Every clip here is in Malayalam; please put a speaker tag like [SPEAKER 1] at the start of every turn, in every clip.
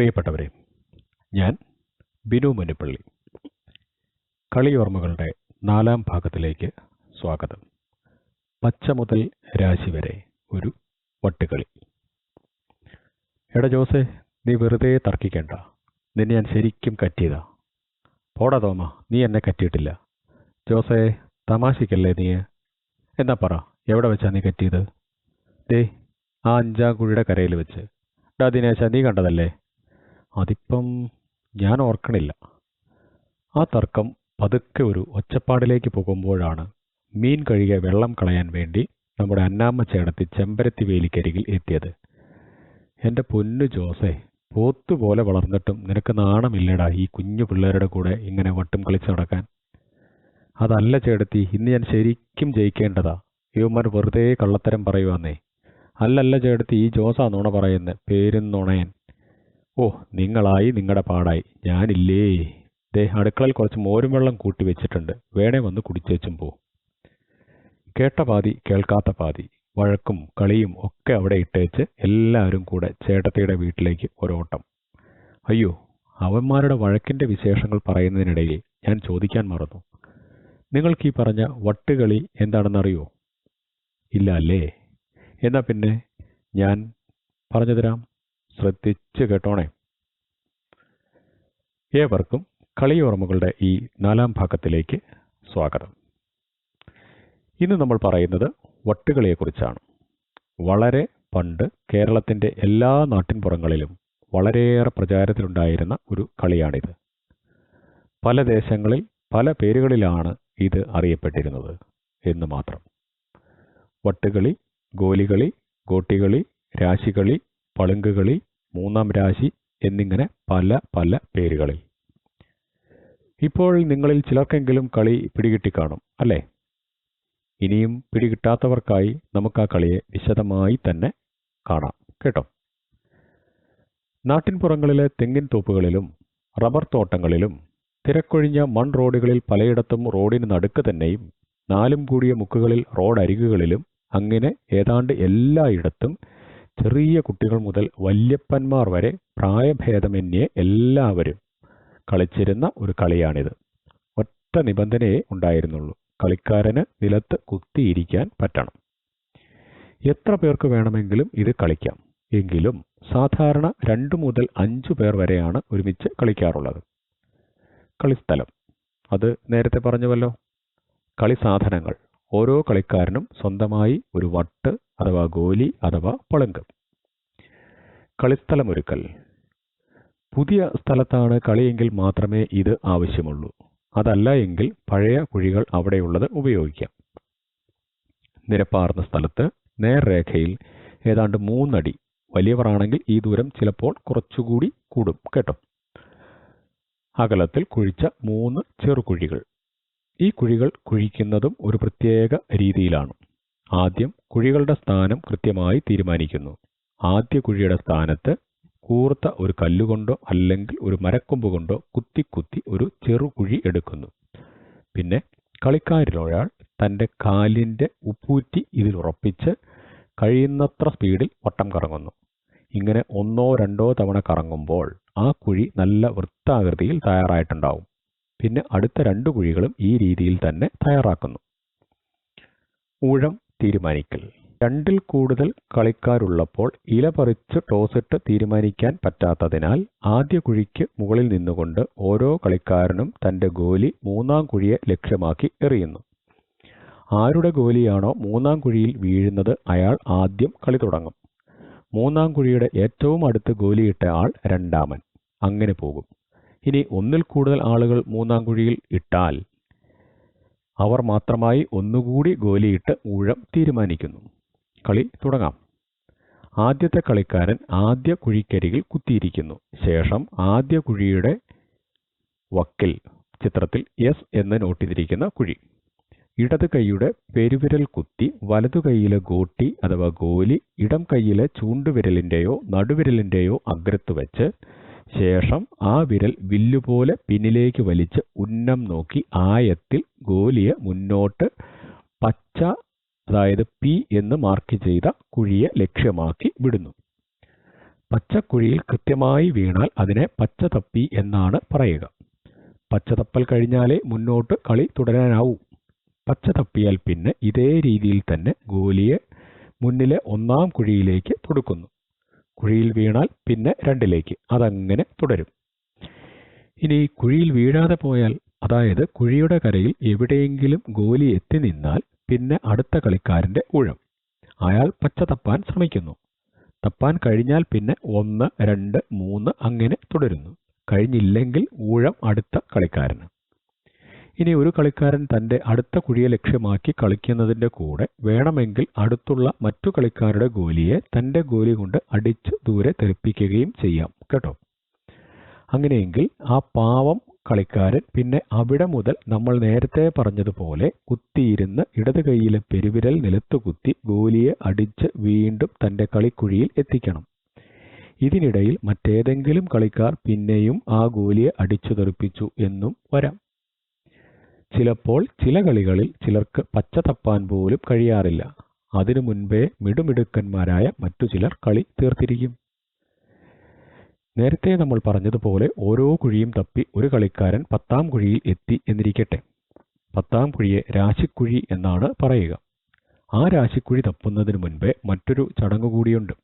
[SPEAKER 1] പ്രിയപ്പെട്ടവരെ, ഞാൻ ബിനു മുനിപ്പള്ളി. കളിയോർമ്മകളുടെ 4-ാം ഭാഗത്തിലേക്ക് സ്വാഗതം. പച്ച മുതൽ രാശി വരെ ഒരു വട്ടുകളി. എടാ ജോസേ, നീ വെറുതെ തർക്കിക്കണ്ട. നിന്നെ ഞാൻ ശരിക്കും കറ്റിയതാ. പോടാ തോമ, നീ എന്നെ കറ്റിയിട്ടില്ല. ജോസേ, തമാശിക്കല്ലേ നീ? എന്നാ പറ, എവിടെ വെച്ചാ നീ കറ്റിയത്? ദേ, ആ 5-ാം കുഴിയുടെ കരയിൽ വെച്ച്. ഡാ ദിനേശ, നീ കണ്ടതല്ലേ? അതിപ്പം ഞാൻ ഓർക്കണില്ല. ആ തർക്കം പതുക്കെ ഒരു ഒച്ചപ്പാടിലേക്ക് പോകുമ്പോഴാണ് മീൻ കഴുകിയ വെള്ളം കളയാൻ വേണ്ടി നമ്മുടെ അന്നാമ്മ ചേടത്തി ചെമ്പരത്തി വേലിക്കരികിൽ എത്തിയത്. എൻ്റെ പൊന്നു ജോസേ, പോത്തുപോലെ വളർന്നിട്ടും നിനക്ക് നാണമില്ലടാ ഈ കുഞ്ഞു പിള്ളേരുടെ കൂടെ ഇങ്ങനെ വട്ടും കളിച്ച് നടക്കാൻ? അതല്ല ചേടത്തി, ഇന്ന് ഞാൻ ശരിക്കും ജയിക്കേണ്ടതാ. ഇവന്മാർ വെറുതെ കള്ളത്തരം പറയുവാന്നേ. അല്ലല്ല ചേടത്തി, ഈ ജോസാ നുണ പറയുന്നത്, പേരും നുണയൻ. ഓ, നിങ്ങളായി നിങ്ങളുടെ പാടായി, ഞാനില്ലേ. ദേ, അടുക്കളയിൽ കുറച്ച് മോരും വെള്ളം കൂട്ടി വെച്ചിട്ടുണ്ട്, വേണേ വന്ന് കുടിച്ചേച്ചും പോ. കേട്ട പാതി കേൾക്കാത്ത പാതി, വഴക്കും കളിയും ഒക്കെ അവിടെ ഇട്ടേച്ച് എല്ലാവരും കൂടെ ചേട്ടത്തിയുടെ വീട്ടിലേക്ക് ഒരോട്ടം. അയ്യോ, അവന്മാരുടെ വഴക്കിൻ്റെ വിശേഷങ്ങൾ പറയുന്നതിനിടയിൽ ഞാൻ ചോദിക്കാൻ മറന്നു. നിങ്ങൾക്ക് ഈ പറഞ്ഞ വട്ടുകളി എന്താണെന്നറിയോ? ഇല്ല അല്ലേ? എന്നാ പിന്നെ ഞാൻ പറഞ്ഞു തരാം, ശ്രദ്ധിച്ച് കേട്ടോണേ. ഏവർക്കും കളിയോർമ്മകളുടെ ഈ 4-ാം ഭാഗത്തിലേക്ക് സ്വാഗതം. ഇന്ന് നമ്മൾ പറയുന്നത് വട്ടുകളിയെക്കുറിച്ചാണ്. വളരെ പണ്ട് കേരളത്തിൻ്റെ എല്ലാ നാട്ടിൻപുറങ്ങളിലും വളരെയേറെ പ്രചാരത്തിലുണ്ടായിരുന്ന ഒരു കളിയാണിത്. പല ദേശങ്ങളിൽ പല പേരുകളിലാണ് ഇത് അറിയപ്പെട്ടിരുന്നത് എന്ന് മാത്രം. വട്ടുകളി, ഗോലികളി, ഗോട്ടികളി, രാശികളി, പളുങ്കുകളി, 3-ാം രാശി എന്നിങ്ങനെ പല പല പേരുകളിൽ. ഇപ്പോൾ നിങ്ങളിൽ ചിലർക്കെങ്കിലും കളി പിടികിട്ടിക്കാണും അല്ലേ? ഇനിയും പിടികിട്ടാത്തവർക്കായി നമുക്ക് ആ കളിയെ വിശദമായി തന്നെ കാണാം കേട്ടോ. നാട്ടിൻപുറങ്ങളിലെ തെങ്ങിൻ തോപ്പുകളിലും റബ്ബർ തോട്ടങ്ങളിലും തിരക്കൊഴിഞ്ഞ മൺ റോഡുകളിൽ പലയിടത്തും റോഡിന് നടുക്ക് തന്നെയും 4 കൂടിയ മുക്കുകളിൽ റോഡരികുകളിലും അങ്ങനെ ഏതാണ്ട് എല്ലായിടത്തും ചെറിയ കുട്ടികൾ മുതൽ വല്യപ്പന്മാർ വരെ പ്രായഭേദമന്യേ എല്ലാവരും കളിച്ചിരുന്ന ഒരു കളിയാണിത്. ഒറ്റ നിബന്ധനയേ ഉണ്ടായിരുന്നുള്ളൂ, കളിക്കാരന് നിലത്ത് കുത്തിയിരിക്കാൻ പറ്റണം. എത്ര പേർക്ക് വേണമെങ്കിലും ഇത് കളിക്കാം. എങ്കിലും സാധാരണ 2 മുതൽ 5 പേർ വരെയാണ് ഒരുമിച്ച് കളിക്കാറുള്ളത്. കളിസ്ഥലം അത് നേരത്തെ പറഞ്ഞുവല്ലോ. കളി സാധനങ്ങൾ ഓരോ കളിക്കാരനും സ്വന്തമായി ഒരു വട്ട് അഥവാ ഗോലി അഥവാ പളുങ്ക്. കളിസ്ഥലമൊരുക്കൽ. പുതിയ സ്ഥലത്താണ് കളിയെങ്കിൽ മാത്രമേ ഇത് ആവശ്യമുള്ളൂ. അതല്ല എങ്കിൽ പഴയ കുഴികൾ അവിടെയുള്ളത് ഉപയോഗിക്കാം. നിരപ്പാർന്ന സ്ഥലത്ത് നേർരേഖയിൽ ഏതാണ്ട് 3 അടി, വലിയവരാണെങ്കിൽ ഈ ദൂരം ചിലപ്പോൾ കുറച്ചുകൂടി കൂടും കേട്ടോ, അകലത്തിൽ കുഴിച്ച 3 ചെറുകുഴികൾ. ഈ കുഴികൾ കുഴിക്കുന്നതും ഒരു പ്രത്യേക രീതിയിലാണ്. ആദ്യം കുഴികളുടെ സ്ഥാനം കൃത്യമായി തീരുമാനിക്കുന്നു. ആദ്യ കുഴിയുടെ സ്ഥാനത്ത് കൂർത്ത ഒരു കല്ലുകൊണ്ടോ അല്ലെങ്കിൽ ഒരു മരക്കൊമ്പ് കൊണ്ടോ കുത്തി കുത്തി ഒരു ചെറുകുഴി എടുക്കുന്നു. പിന്നെ കളിക്കാരിലൊരാൾ തൻ്റെ കാലിൻ്റെ ഉപ്പൂറ്റി ഇതിൽ ഉറപ്പിച്ച് കഴിയുന്നത്ര സ്പീഡിൽ വട്ടം കറങ്ങുന്നു. ഇങ്ങനെ 1-2 തവണ കറങ്ങുമ്പോൾ ആ കുഴി നല്ല വൃത്താകൃതിയിൽ തയ്യാറായിട്ടുണ്ടാവും. പിന്നെ അടുത്ത 2 കുഴികളും ഈ രീതിയിൽ തന്നെ തയ്യാറാക്കുന്നു. ഊഴം തീരുമാനിക്കൽ. 2-ൽ കൂടുതൽ കളിക്കാരുള്ളപ്പോൾ ഇല പറിച്ച് ടോസിട്ട് തീരുമാനിക്കാൻ പറ്റാത്തതിനാൽ ആദ്യ കുഴിക്ക് മുകളിൽ നിന്നുകൊണ്ട് ഓരോ കളിക്കാരനും തൻ്റെ ഗോലി 3-ാം കുഴിയെ ലക്ഷ്യമാക്കി എറിയുന്നു. ആരുടെ ഗോലിയാണോ 3-ാം കുഴിയിൽ വീഴുന്നത് അയാൾ ആദ്യം കളി തുടങ്ങും. 3-ാം കുഴിയുടെ ഏറ്റവും അടുത്ത് ഗോലിയിട്ട ആൾ 2-ാമൻ. അങ്ങനെ പോകും. ഇനി 1-ൽ കൂടുതൽ ആളുകൾ 3-ാം കുഴിയിൽ ഇട്ടാൽ അവർ മാത്രമായി ഒന്നുകൂടി ഗോലിയിട്ട് ഊഴം തീരുമാനിക്കുന്നു. കളി തുടങ്ങാം. ആദ്യത്തെ കളിക്കാരൻ ആദ്യ കുഴിക്കരികിൽ കുത്തിയിരിക്കുന്നു. ശേഷം ആദ്യ കുഴിയുടെ വക്കിൽ ചിത്രത്തിൽ എസ് എന്ന് നോട്ട് ചെയ്തിരിക്കുന്ന കുഴി ഇടത് കൈയുടെ പെരുവിരൽ കുത്തി വലതു കൈയിലെ ഗോട്ടി അഥവാ ഗോലി ഇടം കൈയിലെ ചൂണ്ടുവിരലിൻ്റെയോ നടുവിരലിൻ്റെയോ അഗ്രത്ത് വെച്ച് ശേഷം ആ വിരൽ വില്ലുപോലെ പിന്നിലേക്ക് വലിച്ച് ഉന്നം നോക്കി ആയത്തിൽ ഗോലിയെ മുന്നോട്ട് പച്ച, അതായത് പി എന്ന് മാർക്ക് ചെയ്ത കുഴിയെ ലക്ഷ്യമാക്കി വിടുന്നു. പച്ചക്കുഴിയിൽ കൃത്യമായി വീണാൽ അതിനെ പച്ചതപ്പി എന്നാണ് പറയുക. പച്ചതപ്പൽ കഴിഞ്ഞാലേ മുന്നോട്ട് കളി തുടരാനാവൂ. പച്ചതപ്പിയാൽ പിന്നെ ഇതേ രീതിയിൽ തന്നെ ഗോലിയെ മുന്നിലെ ഒന്നാം കുഴിയിലേക്ക് തൊടുക്കുന്നു. കുഴിയിൽ വീണാൽ പിന്നെ രണ്ടിലേക്ക്, അതങ്ങനെ തുടരും. ഇനി കുഴിയിൽ വീഴാതെ പോയാൽ, അതായത് കുഴിയുടെ കരയിൽ എവിടെയെങ്കിലും ഗോലി എത്തി നിന്നാൽ പിന്നെ അടുത്ത കളിക്കാരന്റെ ഊഴം. അയാൾ പച്ച തപ്പാൻ ശ്രമിക്കുന്നു. തപ്പാൻ കഴിഞ്ഞാൽ പിന്നെ 1, 2, 3 അങ്ങനെ തുടരുന്നു. കഴിഞ്ഞില്ലെങ്കിൽ ഊഴം അടുത്ത കളിക്കാരന്. ഇനി ഒരു കളിക്കാരൻ തന്റെ അടുത്ത കുഴിയെ ലക്ഷ്യമാക്കി കളിക്കുന്നതിന്റെ കൂടെ വേണമെങ്കിൽ അടുത്തുള്ള മറ്റു കളിക്കാരുടെ ഗോലിയെ തന്റെ ഗോലി കൊണ്ട് അടിച്ച് ദൂരെ തെറിപ്പിക്കുകയും ചെയ്യാം കേട്ടോ. അങ്ങനെയെങ്കിൽ ആ പാവം കളിക്കാരൻ പിന്നെ അവിടെ മുതൽ നമ്മൾ നേരത്തെ പറഞ്ഞതുപോലെ കുത്തിയിരുന്ന് ഇടത് കൈയിലെ പെരുവിരൽ നിലത്തു കുത്തി ഗോലിയെ അടിച്ച് വീണ്ടും തന്റെ കളിക്കുഴിയിൽ എത്തിക്കണം. ഇതിനിടയിൽ മറ്റേതെങ്കിലും കളിക്കാർ പിന്നെയും ആ ഗോലിയെ അടിച്ചു തെറിപ്പിച്ചു എന്നും വരാം. ചിലപ്പോൾ ചില കളികളിൽ ചിലർക്ക് പച്ച തപ്പാൻ പോലും കഴിയാറില്ല. അതിനു മുൻപേ മിടുമിടുക്കന്മാരായ മറ്റു ചിലർ കളി തീർത്തിരിക്കും. നേരത്തെ നമ്മൾ പറഞ്ഞതുപോലെ ഓരോ കുഴിയും തപ്പി ഒരു കളിക്കാരൻ 10ാം കുഴിയിൽ എത്തി എന്നിരിക്കട്ടെ. 10ാം കുഴിയെ രാശിക്കുഴി എന്നാണ് പറയുക. ആ രാശിക്കുഴി തപ്പുന്നതിന് മുൻപേ മറ്റൊരു ചടങ്ങ് കൂടിയുണ്ട്.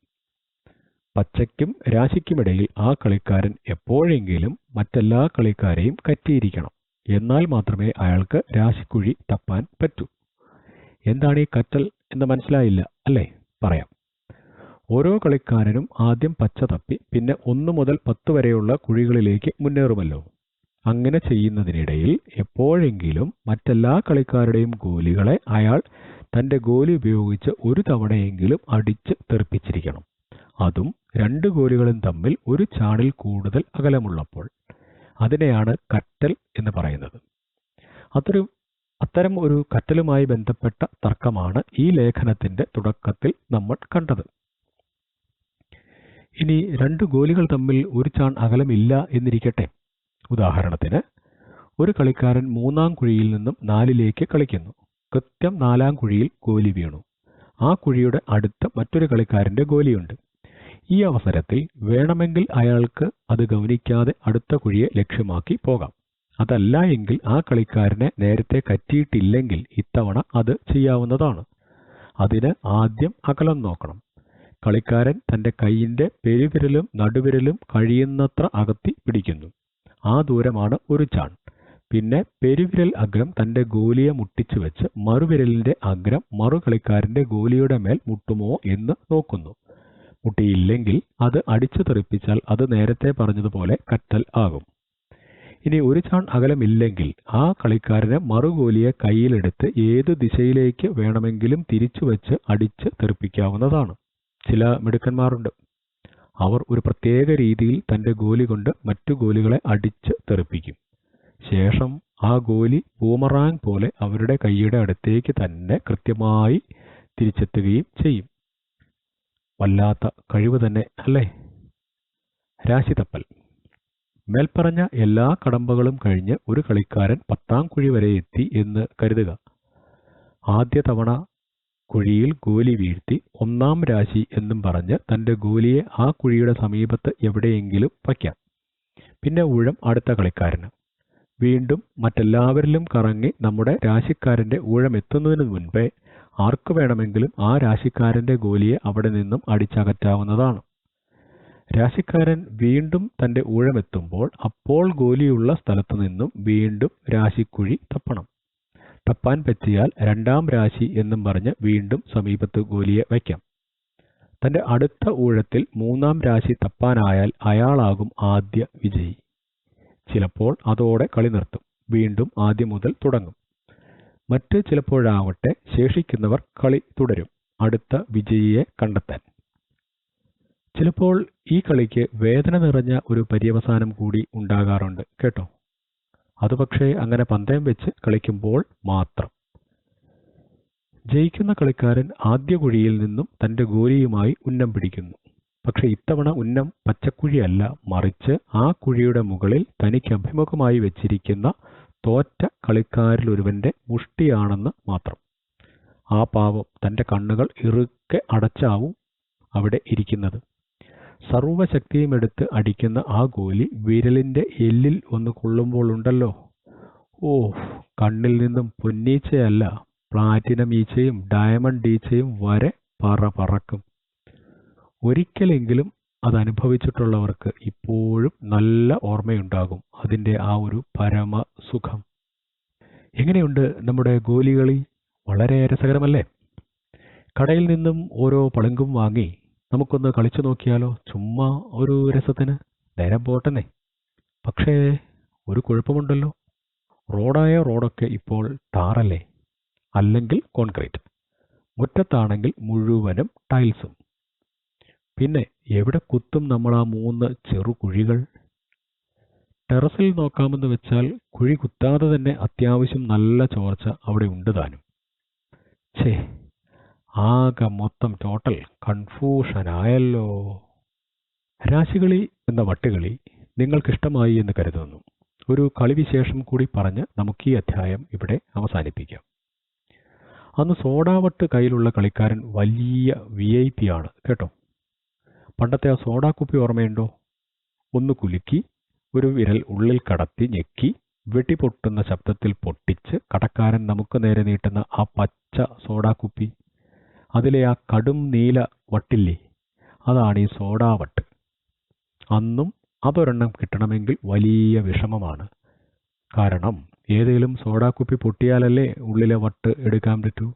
[SPEAKER 1] പച്ചയ്ക്കും രാശിക്കുമിടയിൽ ആ കളിക്കാരൻ എപ്പോഴെങ്കിലും മറ്റെല്ലാ കളിക്കാരെയും കറ്റിയിരിക്കണം. എന്നാൽ മാത്രമേ അയാൾക്ക് രാശിക്കുഴി തപ്പാൻ പറ്റൂ. എന്താണ് ഈ കറ്റൽ എന്ന് മനസ്സിലായില്ല അല്ലേ? പറയാം. ഓരോ കളിക്കാരനും ആദ്യം പച്ച തപ്പി പിന്നെ 1 മുതൽ 10 വരെയുള്ള കുഴികളിലേക്ക് മുന്നേറുമല്ലോ. അങ്ങനെ ചെയ്യുന്നതിനിടയിൽ എപ്പോഴെങ്കിലും മറ്റെല്ലാ കളിക്കാരുടെയും ഗോലികളെ അയാൾ തന്റെ ഗോലി ഉപയോഗിച്ച് ഒരു തവണയെങ്കിലും അടിച്ച് തെറിപ്പിച്ചിരിക്കണം. അതും 2 ഗോലികളും തമ്മിൽ ഒരു ചാണിൽ കൂടുതൽ അകലമുള്ളപ്പോൾ. അതിനെയാണ് കറ്റൽ എന്ന് പറയുന്നത്. അത്തരം ഒരു കറ്റലുമായി ബന്ധപ്പെട്ട തർക്കമാണ് ഈ ലേഖനത്തിന്റെ തുടക്കത്തിൽ നമ്മൾ കണ്ടത്. ഇനി 2 ഗോലികൾ തമ്മിൽ ഒരു ചാൺ അകലമില്ല എന്നിരിക്കട്ടെ. ഉദാഹരണത്തിന്, ഒരു കളിക്കാരൻ 3ാം കുഴിയിൽ നിന്നും 4ലേക്ക് കളിക്കുന്നു. കൃത്യം 4ാം കുഴിയിൽ ഗോലി വീണു. ആ കുഴിയുടെ അടുത്ത് മറ്റൊരു കളിക്കാരന്റെ ഗോലിയുണ്ട്. ഈ അവസരത്തിൽ വേണമെങ്കിൽ അയാൾക്ക് അത് ഗൗനിക്കാതെ അടുത്ത കുഴിയെ ലക്ഷ്യമാക്കി പോകാം. അതല്ല എങ്കിൽ ആ കളിക്കാരനെ നേരത്തെ കറ്റിയിട്ടില്ലെങ്കിൽ ഇത്തവണ അത് ചെയ്യാവുന്നതാണ്. അതിന് ആദ്യം അകലം നോക്കണം. കളിക്കാരൻ തന്റെ കൈയിന്റെ പെരുവിരലും നടുവിരലും കഴിയുന്നത്ര അകത്തി പിടിക്കുന്നു. ആ ദൂരമാണ് ഒരു ചാൺ. പിന്നെ പെരുവിരൽ അഗ്രം തന്റെ ഗോലിയെ മുട്ടിച്ചു വെച്ച് മറുവിരലിന്റെ അഗ്രം മറു കളിക്കാരന്റെ ഗോലിയുടെ മേൽ മുട്ടുമോ എന്ന് നോക്കുന്നു. മുട്ടിയില്ലെങ്കിൽ അത് അടിച്ചു തെറിപ്പിച്ചാൽ അത് നേരത്തെ പറഞ്ഞതുപോലെ കറ്റൽ ആകും. ഇനി ഒരു ചാൺ അകലമില്ലെങ്കിൽ ആ കളിക്കാരന് മറുഗോലിയെ കയ്യിലെടുത്ത് ഏത് ദിശയിലേക്ക് വേണമെങ്കിലും തിരിച്ചു വെച്ച് അടിച്ച് തെറിപ്പിക്കാവുന്നതാണ്. ചില മിടുക്കന്മാരുണ്ട്. അവർ ഒരു പ്രത്യേക രീതിയിൽ തന്റെ ഗോലി കൊണ്ട് മറ്റു ഗോലികളെ അടിച്ച് തെറിപ്പിക്കും. ശേഷം ആ ഗോലി ബൂമറാങ് പോലെ അവരുടെ കൈയുടെ അടുത്തേക്ക് തന്നെ കൃത്യമായി തിരിച്ചെത്തുകയും ചെയ്യും. വല്ലാത്ത കഴിവ് തന്നെ അല്ലേ? രാശിതപ്പൽ. മേൽപ്പറഞ്ഞ എല്ലാ കടമ്പകളും കഴിഞ്ഞ് ഒരു കളിക്കാരൻ 10ാം കുഴി വരെ എത്തി എന്ന് കരുതുക. ആദ്യ തവണ കുഴിയിൽ ഗോലി വീഴ്ത്തി 1ാം രാശി എന്നും പറഞ്ഞ് തന്റെ ഗോലിയെ ആ കുഴിയുടെ സമീപത്ത് എവിടെയെങ്കിലും വയ്ക്കാം. പിന്നെ ഊഴം അടുത്ത കളിക്കാരന്. വീണ്ടും മറ്റെല്ലാവരിലും കറങ്ങി നമ്മുടെ രാശിക്കാരന്റെ ഊഴം എത്തുന്നതിന് മുൻപേ ആർക്കു വേണമെങ്കിലും ആ രാശിക്കാരന്റെ ഗോലിയെ അവിടെ നിന്നും അടിച്ചകറ്റാവുന്നതാണ്. രാശിക്കാരൻ വീണ്ടും തന്റെ ഊഴമെത്തുമ്പോൾ അപ്പോൾ ഗോലിയുള്ള സ്ഥലത്തു നിന്നും വീണ്ടും രാശിക്കുഴി തപ്പണം. തപ്പാൻ പറ്റിയാൽ 2ാം രാശി എന്നും പറഞ്ഞ് വീണ്ടും സമീപത്ത് ഗോലിയെ വയ്ക്കാം. തന്റെ അടുത്ത ഊഴത്തിൽ 3ാം രാശി തപ്പാനായാൽ അയാളാകും ആദ്യ വിജയി. ചിലപ്പോൾ അതോടെ കളി നിർത്തും. വീണ്ടും ആദ്യം മുതൽ തുടങ്ങും. മറ്റ് ചിലപ്പോഴാവട്ടെ ശേഷിക്കുന്നവർ കളി തുടരും, അടുത്ത വിജയിയെ കണ്ടെത്താൻ. ചിലപ്പോൾ ഈ കളിക്ക് വേദന നിറഞ്ഞ ഒരു പര്യവസാനം കൂടി ഉണ്ടാകാറുണ്ട് കേട്ടോ. അത് പക്ഷേ അങ്ങനെ പന്തയം വെച്ച് കളിക്കുമ്പോൾ മാത്രം. ജയിക്കുന്ന കളിക്കാരൻ ആദ്യ കുഴിയിൽ നിന്നും തന്റെ ഗോലിയുമായി ഉന്നം പിടിക്കുന്നു. പക്ഷെ ഇത്തവണ ഉന്നം പച്ചക്കുഴിയല്ല, മറിച്ച് ആ കുഴിയുടെ മുകളിൽ തനിക്ക് അഭിമുഖമായി വെച്ചിരിക്കുന്ന തോറ്റ കളിക്കാരിലൊരുവന്റെ മുഷ്ടിയാണെന്ന് മാത്രം. ആ പാവം തന്റെ കണ്ണുകൾ ഇറുക്കെ അടച്ചാവും അവിടെ ഇരിക്കുന്നത്. സർവശക്തിയും എടുത്ത് അടിക്കുന്ന ആ ഗോലി വിരലിന്റെ എല്ലിൽ ഒന്ന് കൊള്ളുമ്പോൾ ഉണ്ടല്ലോ, ഓ, കണ്ണിൽ നിന്നും പൊന്നീച്ചയല്ല, പ്ലാറ്റിനം ഈച്ചയും ഡയമണ്ട് ഈച്ചയും വരെ പറക്കും. ഒരിക്കലെങ്കിലും അതനുഭവിച്ചിട്ടുള്ളവർക്ക് ഇപ്പോഴും നല്ല ഓർമ്മയുണ്ടാകും അതിൻ്റെ ആ ഒരു പരമസുഖം. എങ്ങനെയുണ്ട് നമ്മുടെ ഗോലികളി? വളരെ രസകരമല്ലേ? കടയിൽ നിന്നും ഓരോ പളുങ്കും വാങ്ങി നമുക്കൊന്ന് കളിച്ചു നോക്കിയാലോ? ചുമ്മാ ഒരു രസത്തിന്. നേരം പോട്ടെന്നേ. പക്ഷേ ഒരു കുഴപ്പമുണ്ടല്ലോ. റോഡൊക്കെ ഇപ്പോൾ ടാറല്ലേ, അല്ലെങ്കിൽ കോൺക്രീറ്റ്. മുറ്റത്താണെങ്കിൽ മുഴുവനും ടൈൽസും. പിന്നെ എവിടെ കുത്തും നമ്മൾ ആ 3 ചെറു കുഴികൾ? ടെറസിൽ നോക്കാമെന്ന് വെച്ചാൽ കുഴി കുത്താതെ തന്നെ അത്യാവശ്യം നല്ല ചോർച്ച അവിടെ ഉണ്ട് താനും. ഛേ, ആകെ മൊത്തം ടോട്ടൽ കൺഫ്യൂഷനായല്ലോ. രാശികളി എന്ന വട്ടുകളി നിങ്ങൾക്കിഷ്ടമായി എന്ന് കരുതുന്നു. ഒരു കളിവിശേഷം കൂടി പറഞ്ഞ് നമുക്ക് ഈ അധ്യായം ഇവിടെ അവസാനിപ്പിക്കാം. അന്ന് സോഡാവട്ട് കയ്യിലുള്ള കളിക്കാരൻ വലിയ VIP ആണ് കേട്ടോ. പണ്ടത്തെ ആ സോഡാ കുപ്പി ഓർമ്മയുണ്ടോ? ഒന്ന് കുലുക്കി ഒരു വിരൽ ഉള്ളിൽ കടത്തി ഞെക്കി വെട്ടിപ്പൊട്ടുന്ന ശബ്ദത്തിൽ പൊട്ടിച്ച് കടക്കാരൻ നമുക്ക് നേരെ നീട്ടുന്ന ആ പച്ച സോഡാ കുപ്പി, അതിലെ ആ കടും നീല വട്ടില്ലേ, അതാണ് ഈ സോഡാവട്ട്. അന്നും അതൊരെണ്ണം കിട്ടണമെങ്കിൽ വലിയ വിഷമമാണ്. കാരണം ഏതെങ്കിലും സോഡാ കുപ്പി പൊട്ടിയാലല്ലേ ഉള്ളിലെ വട്ട് എടുക്കാൻ പറ്റൂ.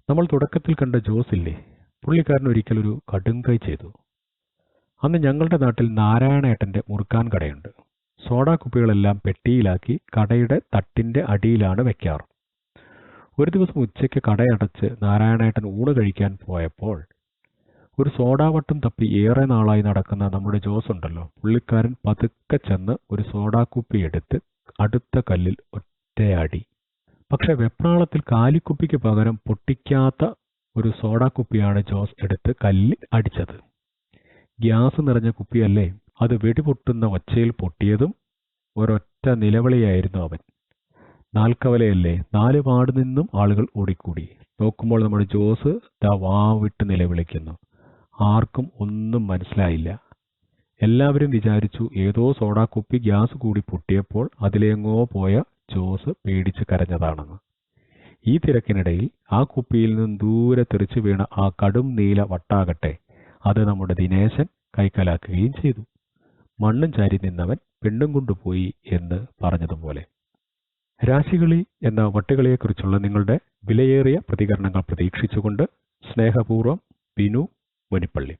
[SPEAKER 1] നമ്മൾ തുടക്കത്തിൽ കണ്ട ജോസ് ഇല്ലേ, പുള്ളിക്കാരൻ ഒരിക്കലൊരു കടുംകൈ ചെയ്തു. അന്ന് ഞങ്ങളുടെ നാട്ടിൽ നാരായണേട്ടൻ്റെ മുറുക്കാൻ കടയുണ്ട്. സോഡാ കുപ്പികളെല്ലാം പെട്ടിയിലാക്കി കടയുടെ തട്ടിൻ്റെ അടിയിലാണ് വെക്കാറ്. ഒരു ദിവസം ഉച്ചയ്ക്ക് കടയടച്ച് നാരായണേട്ടൻ ഊണ് കഴിക്കാൻ പോയപ്പോൾ ഒരു സോഡാവട്ടും തപ്പി ഏറെ നാളായി നടക്കുന്ന നമ്മുടെ ജോസ് ഉണ്ടല്ലോ, പുള്ളിക്കാരൻ പതുക്കെ ചെന്ന് ഒരു സോഡാ കുപ്പി എടുത്ത് അടുത്ത കല്ലിൽ ഒറ്റയടി. പക്ഷെ വെപ്രാളത്തിൽ കാലിക്കുപ്പിക്ക് പകരം പൊട്ടിക്കാത്ത ഒരു സോഡാ കുപ്പിയാണ് ജോസ് എടുത്ത് കല്ലിൽ അടിച്ചത്. ഗ്യാസ് നിറഞ്ഞ കുപ്പിയല്ലേ, അത് വെടിപൊട്ടുന്ന ഒച്ചയിൽ പൊട്ടിയതും ഒരൊറ്റ നിലവിളിയായിരുന്നു അവൻ. നാൽക്കവലയല്ലേ, 4 പാട് നിന്നും ആളുകൾ ഓടിക്കൂടി. നോക്കുമ്പോൾ നമ്മുടെ ജോസ് വാവിട്ട് നിലവിളിക്കുന്നു. ആർക്കും ഒന്നും മനസ്സിലായില്ല. എല്ലാവരും വിചാരിച്ചു ഏതോ സോഡാ കുപ്പി ഗ്യാസ് കൂടി പൊട്ടിയപ്പോൾ അതിലെങ്ങോ പോയ ജോസ് പേടിച്ച് കരഞ്ഞതാണെന്ന്. ഈ തിരക്കിനിടയിൽ ആ കുപ്പിയിൽ നിന്നും ദൂരെ തെറിച്ചു വീണ ആ കടും നീല വട്ടാകട്ടെ, അത് നമ്മുടെ ദിനേശൻ കൈക്കലാക്കുകയും ചെയ്തു. മണ്ണും ചാരി നിന്നവൻ പെണ്ണും കൊണ്ടുപോയി എന്ന് പറഞ്ഞതുപോലെ. രാശികളി എന്ന വട്ടുകളിയെക്കുറിച്ചുള്ള നിങ്ങളുടെ വിലയേറിയ പ്രതികരണങ്ങൾ പ്രതീക്ഷിച്ചുകൊണ്ട് സ്നേഹപൂർവ്വം ബിനു മുനിപ്പള്ളി.